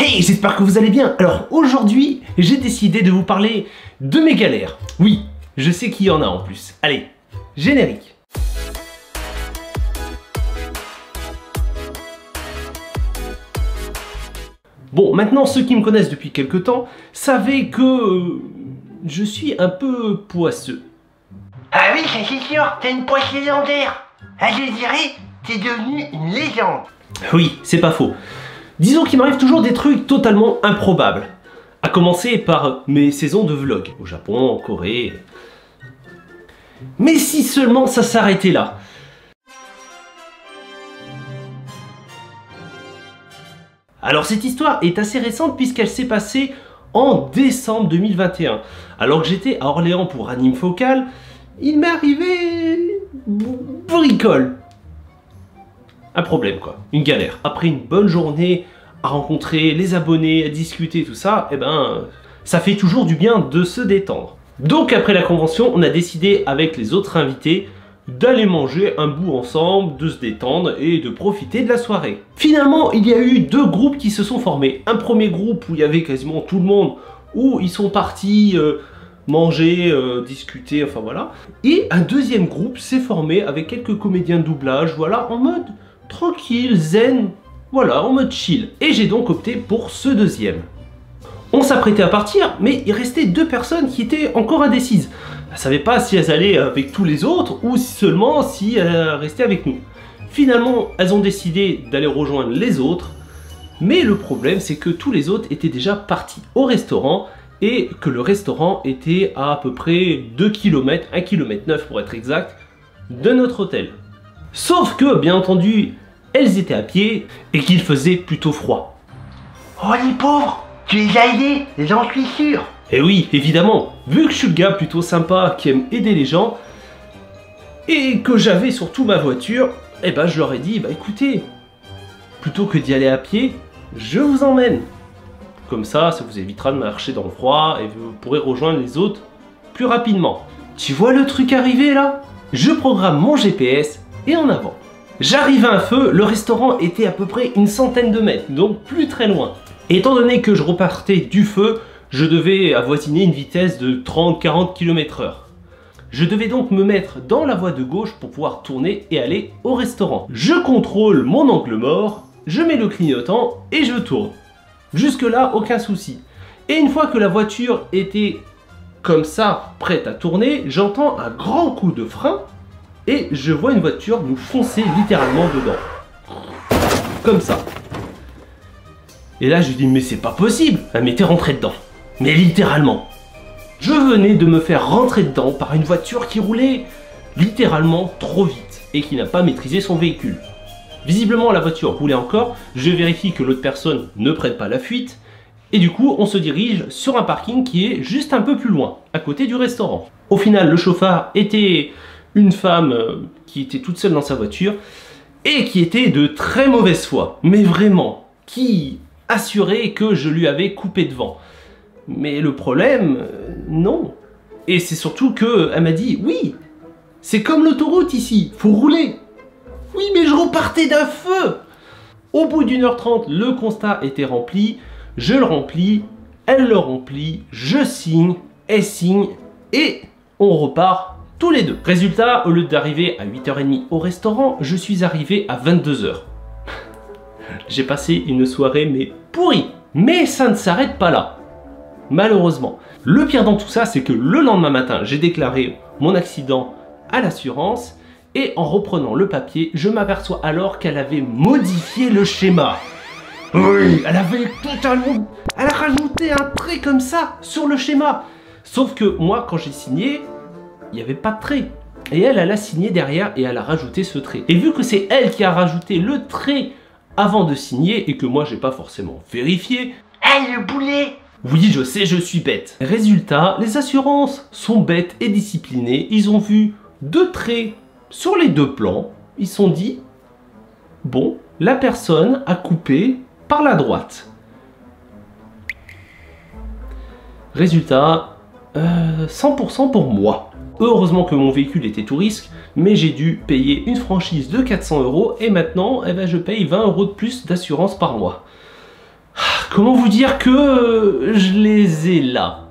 Hey, j'espère que vous allez bien. Alors aujourd'hui, j'ai décidé de vous parler de mes galères. Oui, je sais qu'il y en a en plus. Allez, générique. Bon, maintenant ceux qui me connaissent depuis quelques temps savaient que je suis un peu poisseux. Ah oui, ça c'est sûr, t'as une poisse légendaire. Ah je dirais, t'es devenu une légende. Oui, c'est pas faux. Disons qu'il m'arrive toujours des trucs totalement improbables. À commencer par mes saisons de vlog, au Japon, en Corée. Mais si seulement ça s'arrêtait là. Alors cette histoire est assez récente puisqu'elle s'est passée en décembre 2021. Alors que j'étais à Orléans pour Anime Focal, il m'est arrivé... bricole. Un problème quoi, une galère. Après une bonne journée à rencontrer les abonnés, à discuter, tout ça, eh ben, ça fait toujours du bien de se détendre. Donc après la convention, on a décidé avec les autres invités d'aller manger un bout ensemble, de se détendre et de profiter de la soirée. Finalement, il y a eu deux groupes qui se sont formés. Un premier groupe où il y avait quasiment tout le monde, où ils sont partis manger, discuter, enfin voilà. Et un deuxième groupe s'est formé avec quelques comédiens de doublage, voilà, en mode tranquille, zen, voilà, en mode chill. Et j'ai donc opté pour ce deuxième. On s'apprêtait à partir, mais il restait deux personnes qui étaient encore indécises. Elles ne savaient pas si elles allaient avec tous les autres ou seulement si elles restaient avec nous. Finalement, elles ont décidé d'aller rejoindre les autres, mais le problème c'est que tous les autres étaient déjà partis au restaurant et que le restaurant était à peu près 2 km, 1,9 km pour être exact, de notre hôtel. Sauf que, bien entendu, elles étaient à pied et qu'il faisait plutôt froid. Oh les pauvres, tu les as aidés, j'en suis sûr. Et oui, évidemment, vu que je suis le gars plutôt sympa qui aime aider les gens, et que j'avais surtout ma voiture, eh ben je leur ai dit, bah écoutez, plutôt que d'y aller à pied, je vous emmène. Comme ça vous évitera de marcher dans le froid et vous pourrez rejoindre les autres plus rapidement. Tu vois le truc arriver là? Je programme mon GPS et en avant. J'arrive à un feu, le restaurant était à peu près une centaine de mètres, donc plus très loin. Et étant donné que je repartais du feu, je devais avoisiner une vitesse de 30-40 km/h. Je devais donc me mettre dans la voie de gauche pour pouvoir tourner et aller au restaurant. Je contrôle mon angle mort, je mets le clignotant et je tourne. Jusque là, aucun souci. Et une fois que la voiture était comme ça, prête à tourner, j'entends un grand coup de frein et je vois une voiture nous foncer littéralement dedans. Comme ça. Et là, je dis, mais c'est pas possible. Elle m'était rentrée dedans. Mais littéralement. Je venais de me faire rentrer dedans par une voiture qui roulait littéralement trop vite et qui n'a pas maîtrisé son véhicule. Visiblement, la voiture roulait encore. Je vérifie que l'autre personne ne prenne pas la fuite. Et du coup, on se dirige sur un parking qui est juste un peu plus loin, à côté du restaurant. Au final, le chauffard était une femme qui était toute seule dans sa voiture et qui était de très mauvaise foi. Mais vraiment, qui assurait que je lui avais coupé devant. Mais le problème, non. Et c'est surtout que elle m'a dit, oui, c'est comme l'autoroute ici, faut rouler. Oui, mais je repartais d'un feu. Au bout d'1h30, le constat était rempli. Je le remplis, elle le remplit, je signe, elle signe et on repart tous les deux. Résultat, au lieu d'arriver à 8h30 au restaurant, je suis arrivé à 22h. J'ai passé une soirée mais pourrie. Mais ça ne s'arrête pas là. Malheureusement. Le pire dans tout ça, c'est que le lendemain matin, j'ai déclaré mon accident à l'assurance et en reprenant le papier, je m'aperçois alors qu'elle avait modifié le schéma. Oui, elle avait totalement... Elle a rajouté un trait comme ça sur le schéma. Sauf que moi, quand j'ai signé, il n'y avait pas de trait. Et elle a signé derrière et elle a rajouté ce trait. Et vu que c'est elle qui a rajouté le trait avant de signer et que moi, j'ai pas forcément vérifié... Hey, le boulet! Oui, je sais, je suis bête. Résultat, les assurances sont bêtes et disciplinées. Ils ont vu deux traits sur les deux plans. Ils se sont dit, bon, la personne a coupé par la droite. Résultat, 100% pour moi. Heureusement que mon véhicule était tout risque, mais j'ai dû payer une franchise de 400 € et maintenant, eh ben, je paye 20 € de plus d'assurance par mois. Comment vous dire que je les ai là?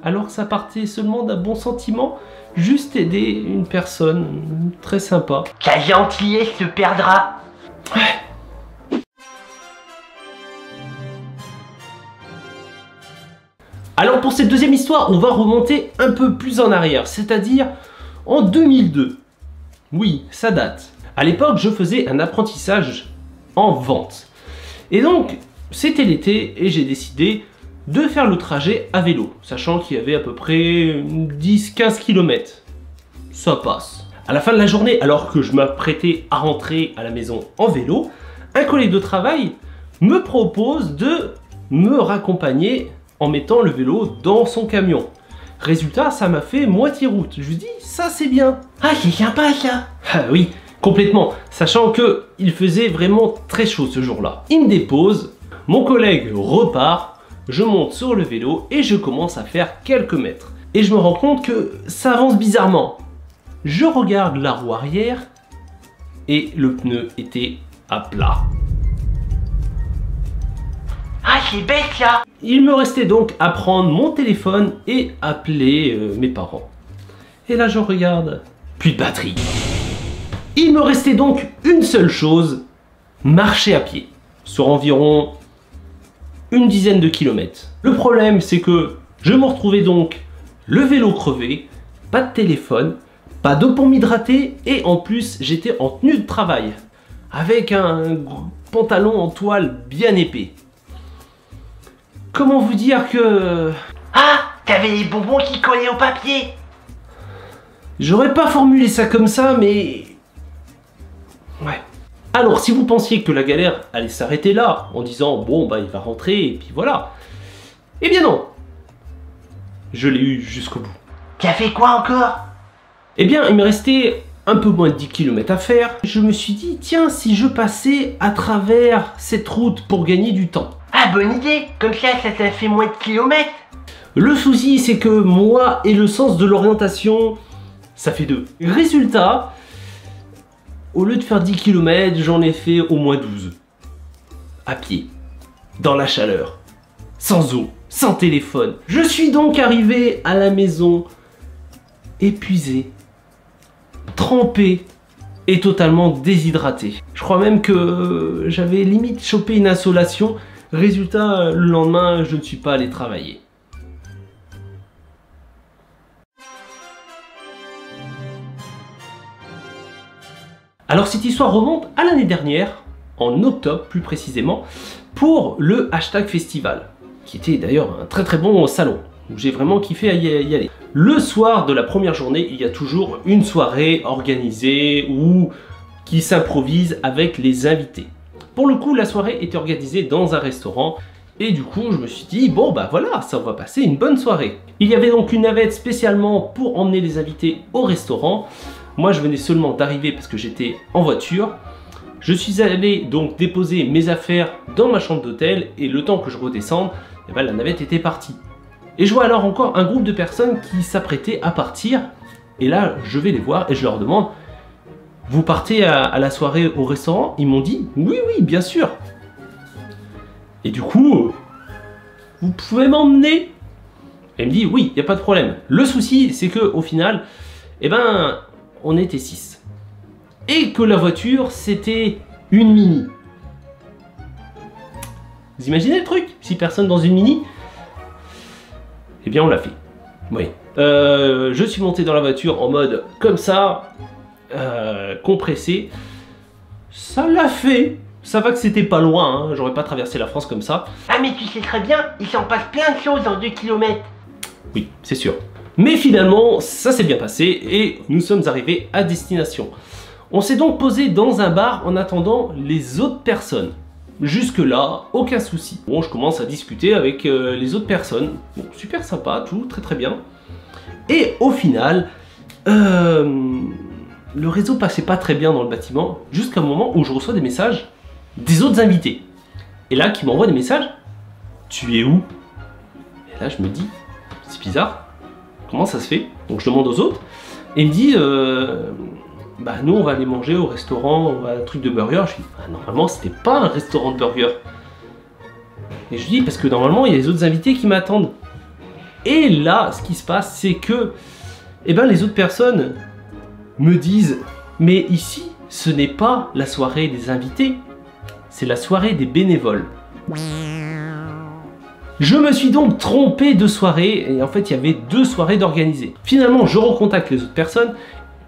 Alors que ça partait seulement d'un bon sentiment, juste aider une personne très sympa. Ta gentillesse se perdra. Alors pour cette deuxième histoire, on va remonter un peu plus en arrière, c'est-à-dire en 2002. Oui, ça date. À l'époque, je faisais un apprentissage en vente. Et donc, c'était l'été et j'ai décidé de faire le trajet à vélo, sachant qu'il y avait à peu près 10-15 km. Ça passe. À la fin de la journée, alors que je m'apprêtais à rentrer à la maison en vélo, un collègue de travail me propose de me raccompagner en mettant le vélo dans son camion. Résultat, ça m'a fait moitié route. Je lui dis, ça c'est bien. Ah, c'est sympa ça. Ah oui, complètement, sachant que il faisait vraiment très chaud ce jour-là. Il me dépose, mon collègue repart, je monte sur le vélo et je commence à faire quelques mètres. Et je me rends compte que ça avance bizarrement. Je regarde la roue arrière et le pneu était à plat. Ah, c'est bête ça. Il me restait donc à prendre mon téléphone et appeler mes parents. Et là je regarde, plus de batterie. Il me restait donc une seule chose, marcher à pied, sur environ une dizaine de kilomètres. Le problème c'est que je me retrouvais donc le vélo crevé, pas de téléphone, pas d'eau pour m'hydrater et en plus j'étais en tenue de travail, avec un pantalon en toile bien épais. Comment vous dire que... Ah, t'avais les bonbons qui collaient au papier. J'aurais pas formulé ça comme ça, mais... Ouais. Alors, si vous pensiez que la galère allait s'arrêter là, en disant, bon, bah, il va rentrer, et puis voilà. Eh bien non. Je l'ai eu jusqu'au bout. T'as fait quoi encore? Eh bien, il me restait un peu moins de 10 km à faire. Je me suis dit, tiens, si je passais à travers cette route pour gagner du temps. Ah, bonne idée. Comme ça t'a fait moins de kilomètres. Le souci, c'est que moi et le sens de l'orientation, ça fait 2. Résultat, au lieu de faire 10 km, j'en ai fait au moins 12. À pied, dans la chaleur, sans eau, sans téléphone. Je suis donc arrivé à la maison épuisé, trempé et totalement déshydraté. Je crois même que j'avais limite chopé une insolation. Résultat, le lendemain, je ne suis pas allé travailler. Alors cette histoire remonte à l'année dernière, en octobre plus précisément, pour le hashtag festival, qui était d'ailleurs un très bon salon, où j'ai vraiment kiffé à y aller. Le soir de la première journée, il y a toujours une soirée organisée ou qui s'improvise avec les invités. Pour le coup, la soirée était organisée dans un restaurant et du coup, je me suis dit, bon bah voilà, ça va passer une bonne soirée. Il y avait donc une navette spécialement pour emmener les invités au restaurant. Moi, je venais seulement d'arriver parce que j'étais en voiture. Je suis allé donc déposer mes affaires dans ma chambre d'hôtel et le temps que je redescende, eh ben, la navette était partie. Et je vois alors encore un groupe de personnes qui s'apprêtaient à partir. Et là, je vais les voir et je leur demande, vous partez à la soirée au restaurant? Ils m'ont dit, oui, bien sûr. Et du coup, vous pouvez m'emmener? Elle me dit, oui, il n'y a pas de problème. Le souci, c'est qu'au final, eh ben, on était 6. Et que la voiture, c'était une Mini. Vous imaginez le truc? 6 personnes dans une Mini? Eh bien, on l'a fait. Oui. Je suis monté dans la voiture en mode comme ça, compressé. Ça l'a fait. Ça va que c'était pas loin, hein. J'aurais pas traversé la France comme ça. Ah, mais tu sais très bien, il s'en passe plein de choses en 2 km. Oui, c'est sûr. Mais finalement, ça s'est bien passé et nous sommes arrivés à destination. On s'est donc posé dans un bar en attendant les autres personnes. Jusque là, aucun souci. Bon, je commence à discuter avec les autres personnes. Bon, super sympa, tout très bien. Et au final, le réseau passait pas très bien dans le bâtiment, jusqu'à un moment où je reçois des messages des autres invités. Et là, qui m'envoient des messages, tu es où? Et là, je me dis, c'est bizarre, comment ça se fait? Donc je demande aux autres, et il me dit, bah nous on va aller manger au restaurant, on va un truc de burger. Je dis, bah, normalement c'était pas un restaurant de burger. Et je dis parce que normalement il y a les autres invités qui m'attendent. Et là, ce qui se passe, c'est que les autres personnes me disent mais ici, ce n'est pas la soirée des invités, c'est la soirée des bénévoles. Je me suis donc trompé de soirée et en fait il y avait 2 soirées d'organiser. Finalement, je recontacte les autres personnes,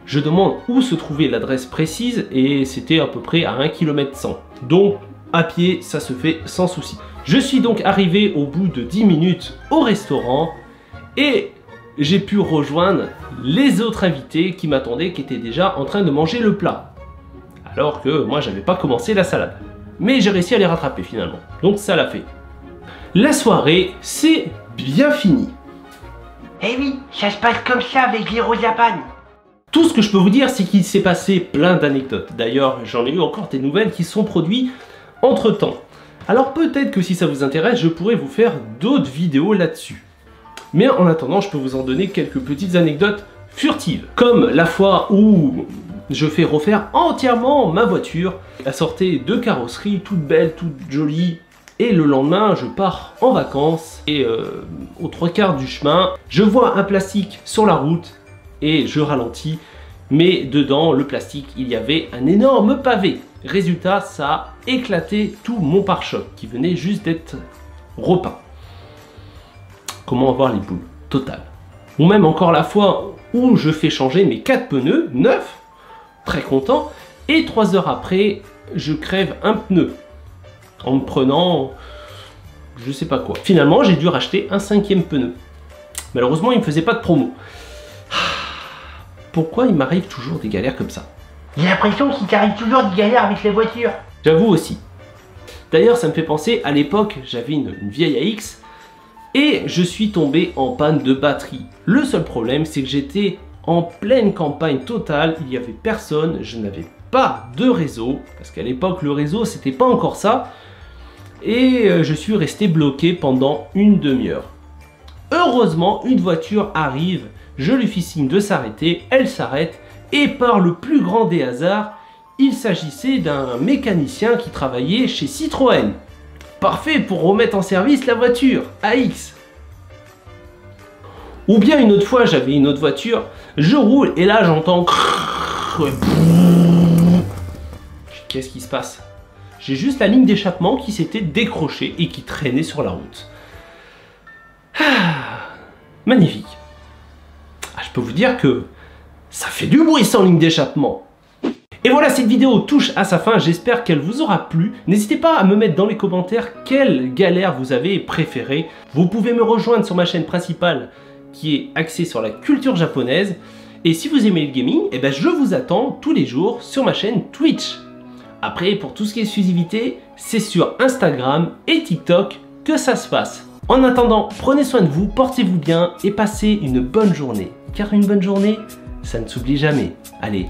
je demande où se trouvait l'adresse précise et c'était à peu près à 1 km 100. Donc à pied, ça se fait sans souci. Je suis donc arrivé au bout de 10 minutes au restaurant et j'ai pu rejoindre les autres invités qui m'attendaient, qui étaient déjà en train de manger le plat. Alors que moi, j'avais pas commencé la salade. Mais j'ai réussi à les rattraper finalement. Donc ça l'a fait. La soirée, c'est bien fini. Eh oui, ça se passe comme ça avec les roses à panne. Tout ce que je peux vous dire, c'est qu'il s'est passé plein d'anecdotes. D'ailleurs, j'en ai eu encore des nouvelles qui sont produites entre temps. Alors peut-être que si ça vous intéresse, je pourrais vous faire d'autres vidéos là-dessus. Mais en attendant, je peux vous en donner quelques petites anecdotes furtives. Comme la fois où je fais refaire entièrement ma voiture. Elle sortait de carrosserie, toute belle, toute jolie. Et le lendemain, je pars en vacances. Et aux 3/4 du chemin, je vois un plastique sur la route. Et je ralentis. Mais dedans, le plastique, il y avait un énorme pavé. Résultat, ça a éclaté tout mon pare-choc qui venait juste d'être repeint. Comment avoir les boules totales. Ou même encore la fois où je fais changer mes 4 pneus neufs, très content, et 3 heures après, je crève un pneu en me prenant je sais pas quoi. Finalement, j'ai dû racheter un 5e pneu. Malheureusement, il me faisait pas de promo. Pourquoi il m'arrive toujours des galères comme ça? J'ai l'impression qu'il t'arrive toujours des galères avec les voitures. J'avoue aussi. D'ailleurs, ça me fait penser, à l'époque, j'avais une vieille AX et je suis tombé en panne de batterie. Le seul problème, c'est que j'étais en pleine campagne totale, il n'y avait personne, je n'avais pas de réseau, parce qu'à l'époque, le réseau, c'était pas encore ça, et je suis resté bloqué pendant une demi-heure. Heureusement, une voiture arrive, je lui fais signe de s'arrêter, elle s'arrête, et par le plus grand des hasards, il s'agissait d'un mécanicien qui travaillait chez Citroën. Parfait pour remettre en service la voiture, AX. Ou bien une autre fois, j'avais une autre voiture, je roule et là j'entends... Qu'est-ce qui se passe? J'ai juste la ligne d'échappement qui s'était décrochée et qui traînait sur la route. Magnifique. Je peux vous dire que ça fait du bruit sans ligne d'échappement. Et voilà, cette vidéo touche à sa fin, j'espère qu'elle vous aura plu. N'hésitez pas à me mettre dans les commentaires quelle galère vous avez préférée. Vous pouvez me rejoindre sur ma chaîne principale qui est axée sur la culture japonaise. Et si vous aimez le gaming, je vous attends tous les jours sur ma chaîne Twitch. Après, pour tout ce qui est exclusivité, c'est sur Instagram et TikTok que ça se passe. En attendant, prenez soin de vous, portez-vous bien et passez une bonne journée. Car une bonne journée, ça ne s'oublie jamais. Allez,